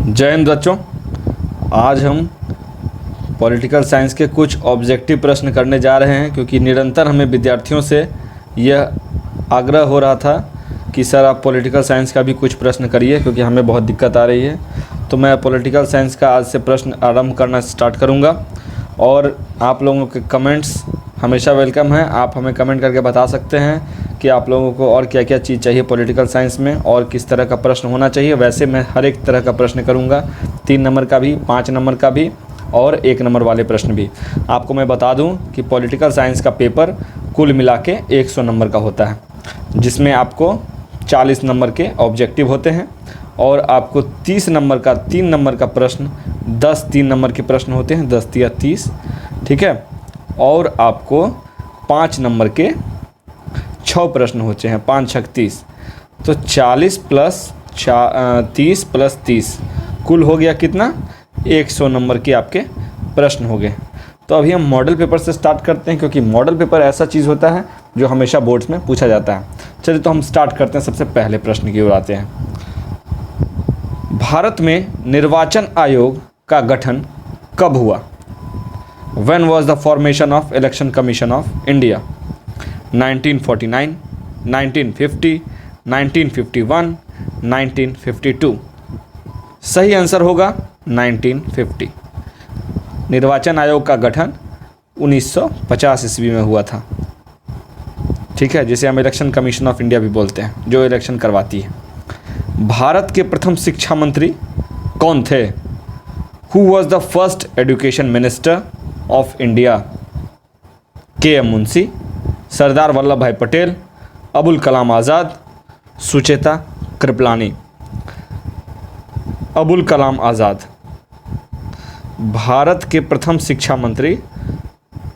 जय हिंद बच्चों। आज हम पॉलिटिकल साइंस के कुछ ऑब्जेक्टिव प्रश्न करने जा रहे हैं, क्योंकि निरंतर हमें विद्यार्थियों से यह आग्रह हो रहा था कि सर आप पॉलिटिकल साइंस का भी कुछ प्रश्न करिए, क्योंकि हमें बहुत दिक्कत आ रही है। तो मैं पॉलिटिकल साइंस का आज से प्रश्न आरंभ करना स्टार्ट करूंगा और आप लोगों के कमेंट्स हमेशा वेलकम हैं। आप हमें कमेंट करके बता सकते हैं कि आप लोगों को और क्या क्या चीज़ चाहिए पॉलिटिकल साइंस में और किस तरह का प्रश्न होना चाहिए। वैसे मैं हर एक तरह का प्रश्न करूंगा, 3 नंबर का भी, 5 नंबर का भी और 1 नंबर वाले प्रश्न भी। आपको मैं बता दूं कि पॉलिटिकल साइंस का पेपर कुल मिला के 100 नंबर का होता है, जिसमें आपको 40 नंबर के ऑब्जेक्टिव होते हैं और आपको 30 नंबर का 3 नंबर का प्रश्न 10 3 नंबर के प्रश्न होते हैं, 10 या 30, ठीक है। और आपको 5 नंबर के 6 प्रश्न होते हैं, 5 6 30। तो 40 प्लस 30 प्लस 30 कुल हो गया कितना, 100 नंबर के आपके प्रश्न हो गए। तो अभी हम मॉडल पेपर से स्टार्ट करते हैं, क्योंकि मॉडल पेपर ऐसा चीज़ होता है जो हमेशा बोर्ड्स में पूछा जाता है। चलिए तो हम स्टार्ट करते हैं, सबसे पहले प्रश्न की ओर आते हैं। भारत में निर्वाचन आयोग का गठन कब हुआ? When was the formation of Election Commission of India? 1949, 1950, 1951, 1952। सही आंसर होगा 1950। निर्वाचन आयोग का गठन 1950 ईस्वी में हुआ था, ठीक है, जिसे हम इलेक्शन कमीशन ऑफ इंडिया भी बोलते हैं, जो इलेक्शन करवाती है। भारत के प्रथम शिक्षा मंत्री कौन थे? Who was the first education minister of India? K M. Munshi, Sardar Vallabh Bhai Patel, Abul Kalam Azad, Sucheta Kripalani. Abul Kalam Azad. Bharat के प्रथम शिक्षा मंत्री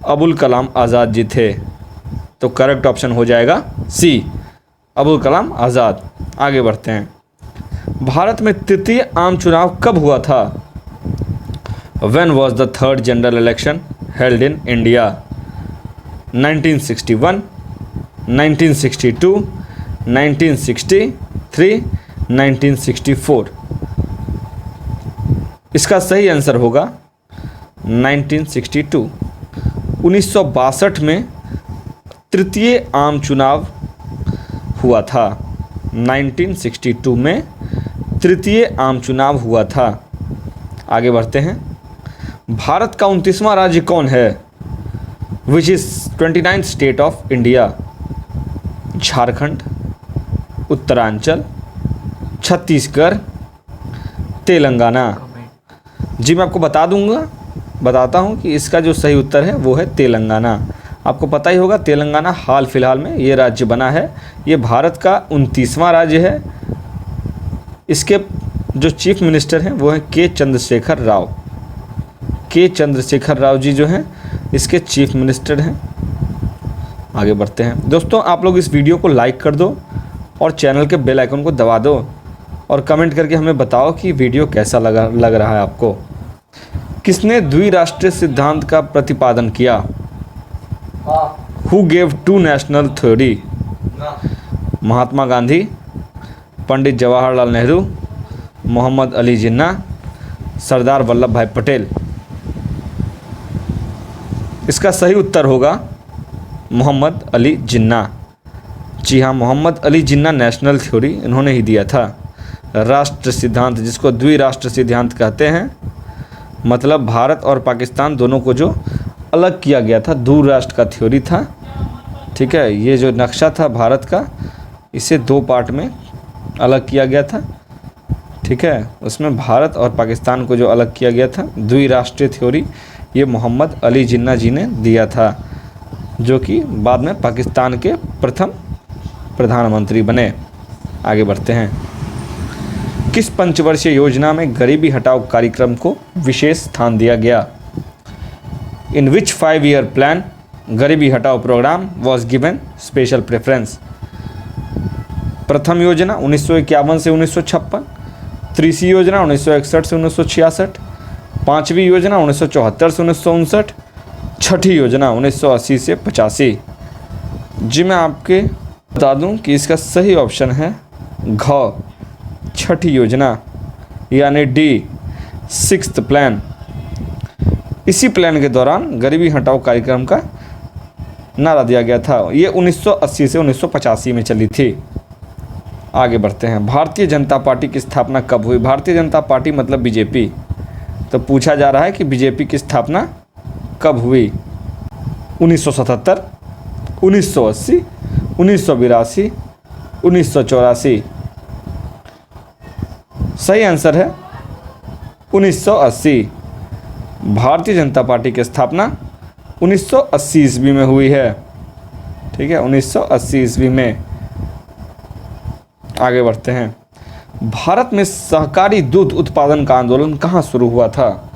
अबुल कलाम आज़ाद जी थे, तो करेक्ट ऑप्शन हो जाएगा सी, अबुल कलाम आज़ाद। आगे बढ़ते हैं। भारत में तृतीय आम चुनाव कब हुआ था? When was the third general election held in India? 1961, 1962, 1963, 1964। इसका सही आंसर होगा 1962। 1962 में तृतीय आम चुनाव हुआ था। 1962 में तृतीय आम चुनाव हुआ था। आगे बढ़ते हैं। भारत का 29वां राज्य कौन है? Which is 29th state of India? Jharkhand, Uttaranchal, Chhattisgarh, Telangana. जी मैं आपको बताता हूँ कि इसका जो सही उत्तर है वो है तेलंगाना। आपको पता ही होगा तेलंगाना हाल फिलहाल में ये राज्य बना है। ये भारत का 29वां राज्य है। इसके जो चीफ मिनिस्टर हैं वो हैं के चंद्रशेखर राव। के चंद्रशेखर राव जी जो हैं इसके चीफ मिनिस्टर हैं। आगे बढ़ते हैं। दोस्तों आप लोग इस वीडियो को लाइक कर दो और चैनल के बेल आइकन को दबा दो और कमेंट करके हमें बताओ कि वीडियो कैसा लग रहा है आपको। किसने द्विराष्ट्रीय सिद्धांत का प्रतिपादन किया? Who gave 2 national theory? Mahatma Gandhi, Pandit Jawaharlal Nehru, Mohammad Ali Jinnah, Sardar Vallabh Bhai Patel. इसका सही उत्तर होगा मोहम्मद अली जिन्ना। जी हाँ, मोहम्मद अली जिन्ना नेशनल थ्योरी इन्होंने ही दिया था। राष्ट्र सिद्धांत, जिसको द्विराष्ट्र सिद्धांत कहते हैं, मतलब भारत और पाकिस्तान दोनों को जो अलग किया गया था, दो राष्ट्र का थ्योरी था, ठीक है। ये जो नक्शा था भारत का, इसे 2 पार्ट में अलग किया गया था, ठीक है। उसमें भारत और पाकिस्तान को जो अलग किया गया था, द्विराष्ट्रीय थ्योरी, ये मोहम्मद अली जिन्ना जी ने दिया था, जो कि बाद में पाकिस्तान के प्रथम प्रधानमंत्री बने। आगे बढ़ते हैं। किस पंचवर्षीय योजना में गरीबी हटाओ कार्यक्रम को विशेष स्थान दिया गया? इन विच 5-year प्लान गरीबी हटाओ programme was given special preference? प्रथम योजना 1951 से 1956, तीसरी योजना 1961 से 1966, पांचवी योजना 1974 से 1959, छठी योजना 1980 से 85। जी मैं आपके बता दूं कि इसका सही ऑप्शन है घ, छठी योजना। यानी डी, सिक्स्थ प्लान। इसी प्लान के दौरान गरीबी हटाओ कार्यक्रम का नारा दिया गया था। ये 1980 से 1985 में चली थी। आगे बढ़ते हैं। भारतीय जनता पार्टी की स्थापना कब हुई? भारतीय जनता पार्टी मतलब बीजेपी। तो पूछा जा रहा है कि बीजेपी की स्थापना कब हुई? 1977, 1980, 1982, 1984। सही आंसर है 1980। भारतीय जनता पार्टी की स्थापना 1980 ईस्वी में हुई है। ठीक है, 1980 ईस्वी में। आगे बढ़ते हैं। भारत में सहकारी दूध उत्पादन का आंदोलन कहाँ शुरू हुआ था?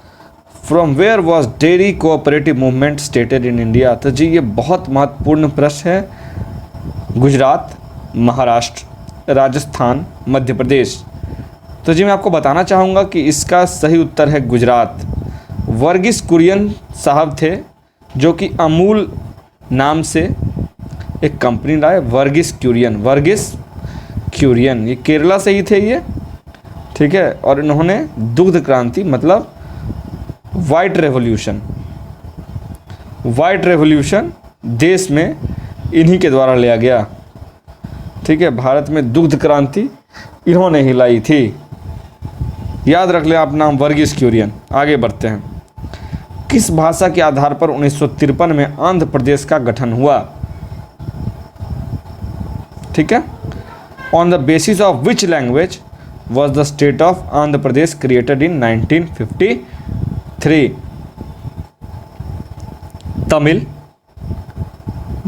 From where was dairy cooperative movement stated in India? तो जी ये बहुत महत्वपूर्ण प्रश्न है। गुजरात, महाराष्ट्र, राजस्थान, मध्य प्रदेश। तो जी मैं आपको बताना चाहूँगा कि इसका सही उत्तर है गुजरात। वर्गीस कुरियन साहब थे जो कि अमूल नाम से एक कंपनी लाए। वर्गीस क्यूरियन ये केरला से ही थे ये। ठीक है, और इन्होंने दुग्ध क्रांति मतलब वाइट रेवोल्यूशन देश में इन्हीं के द्वारा लिया गया। ठीक है, भारत में दुग्ध क्रांति इन्होंने ही लाई थी। याद रख लें आप नाम वर्गीस क्यूरियन। आगे बढ़ते हैं। किस भाषा के आधार पर 1953 में आंध्र प्रदेश का गठन हुआ? ठीक है, on the basis of which language was the state of Andhra Pradesh created in 1953? Tamil,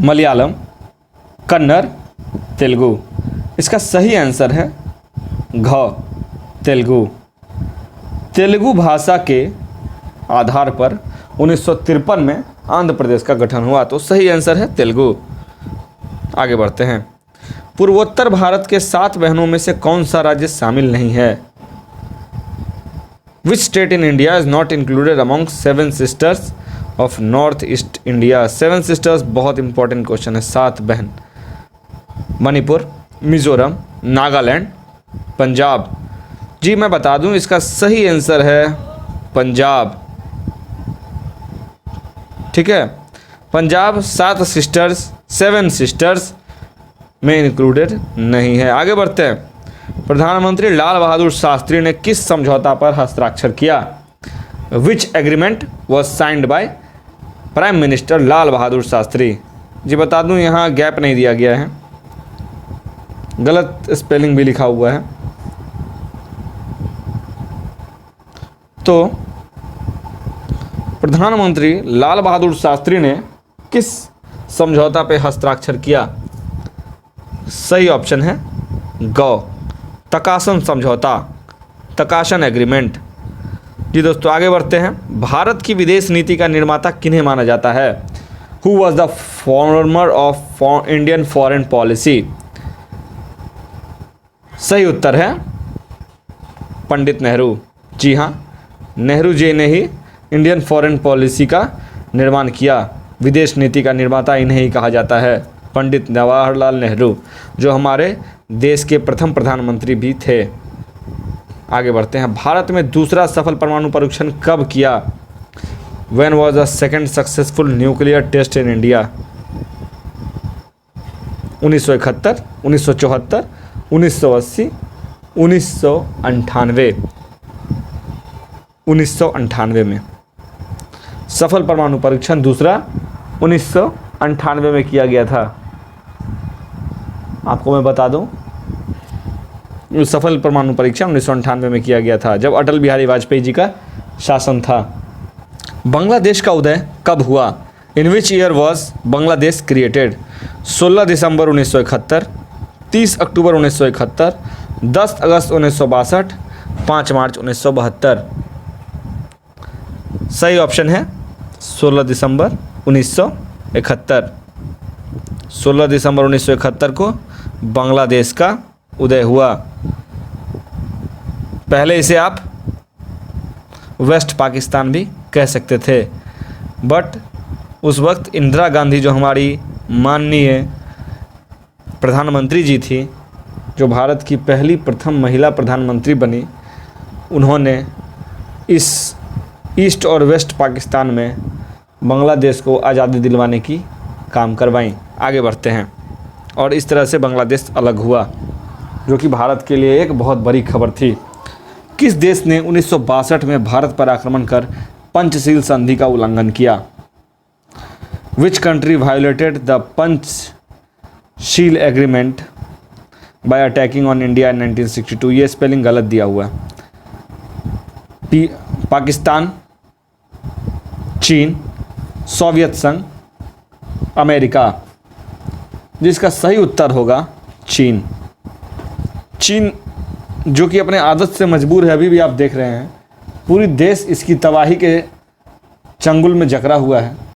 Malayalam, Kannada, Telugu. इसका सही आंसर है घ, तेलुगु भाषा के आधार पर 1953 में आंध्र प्रदेश का गठन हुआ। तो सही आंसर है तेलुगु। आगे बढ़ते हैं। पूर्वोत्तर भारत के 7 बहनों में से कौन सा राज्य शामिल नहीं है? Which state in India is not included among 7 sisters of north east India? 7 sisters बहुत इंपॉर्टेंट क्वेश्चन है। 7 बहन। मणिपुर, मिजोरम, नागालैंड, पंजाब। जी मैं बता दूं इसका सही आंसर है पंजाब। ठीक है, पंजाब 7 सिस्टर्स में इंक्लूडेड नहीं है। आगे बढ़ते हैं। प्रधानमंत्री लाल बहादुर शास्त्री ने किस समझौता पर हस्ताक्षर किया? Which agreement was signed by prime minister Lal Bahadur Shastri? जी बता दूं यहाँ गैप नहीं दिया गया है, गलत स्पेलिंग भी लिखा हुआ है। तो प्रधानमंत्री लाल बहादुर शास्त्री ने किस समझौता पे हस्ताक्षर किया? सही ऑप्शन है गौ, तकासन समझौता, तकासन एग्रीमेंट। जी दोस्तों आगे बढ़ते हैं। भारत की विदेश नीति का निर्माता किन्हें माना जाता है? Who was the former of Indian foreign policy? सही उत्तर है पंडित नेहरू। जी हाँ, नेहरू जी ने ही इंडियन फॉरेन पॉलिसी का निर्माण किया। विदेश नीति का निर्माता इन्हें ही कहा जाता है, पंडित जवाहरलाल नेहरू, जो हमारे देश के प्रथम प्रधानमंत्री भी थे। आगे बढ़ते हैं। भारत में दूसरा सफल परमाणु परीक्षण कब किया? When was the second successful nuclear test in India? 1971, 1974, 1980, 1998। 1998 में सफल परमाणु परीक्षण दूसरा 1998 में किया गया था। आपको मैं बता दूं, सफल परमाणु परीक्षण 1998 में किया गया था, जब अटल बिहारी वाजपेयी जी का शासन था। बांग्लादेश का उदय कब हुआ? In which year was Bangladesh created? 16 दिसंबर 1971, 30 अक्टूबर 1971, 10 अगस्त 1962, 5 मार्च 1972। सही ऑप्शन है 16 दिसंबर 1971। 16 दिसंबर 1971 को बांग्लादेश का उदय हुआ। पहले इसे आप वेस्ट पाकिस्तान भी कह सकते थे, बट उस वक्त इंदिरा गांधी जो हमारी माननीय प्रधानमंत्री जी थी, जो भारत की प्रथम महिला प्रधानमंत्री बनी, उन्होंने इस ईस्ट और वेस्ट पाकिस्तान में बांग्लादेश को आज़ादी दिलवाने की काम करवाई। आगे बढ़ते हैं। और इस तरह से बांग्लादेश अलग हुआ, जो कि भारत के लिए एक बहुत बड़ी खबर थी। किस देश ने 1962 में भारत पर आक्रमण कर पंचशील संधि का उल्लंघन किया? Which country violated the Panchsheel agreement bye attacking on India in 1962? ये स्पेलिंग गलत दिया हुआ है। पाकिस्तान, चीन, सोवियत संघ, अमेरिका। जिसका सही उत्तर होगा चीन। चीन जो कि अपने आदत से मजबूर है, अभी भी आप देख रहे हैं पूरी देश इसकी तबाही के चंगुल में जकड़ा हुआ है।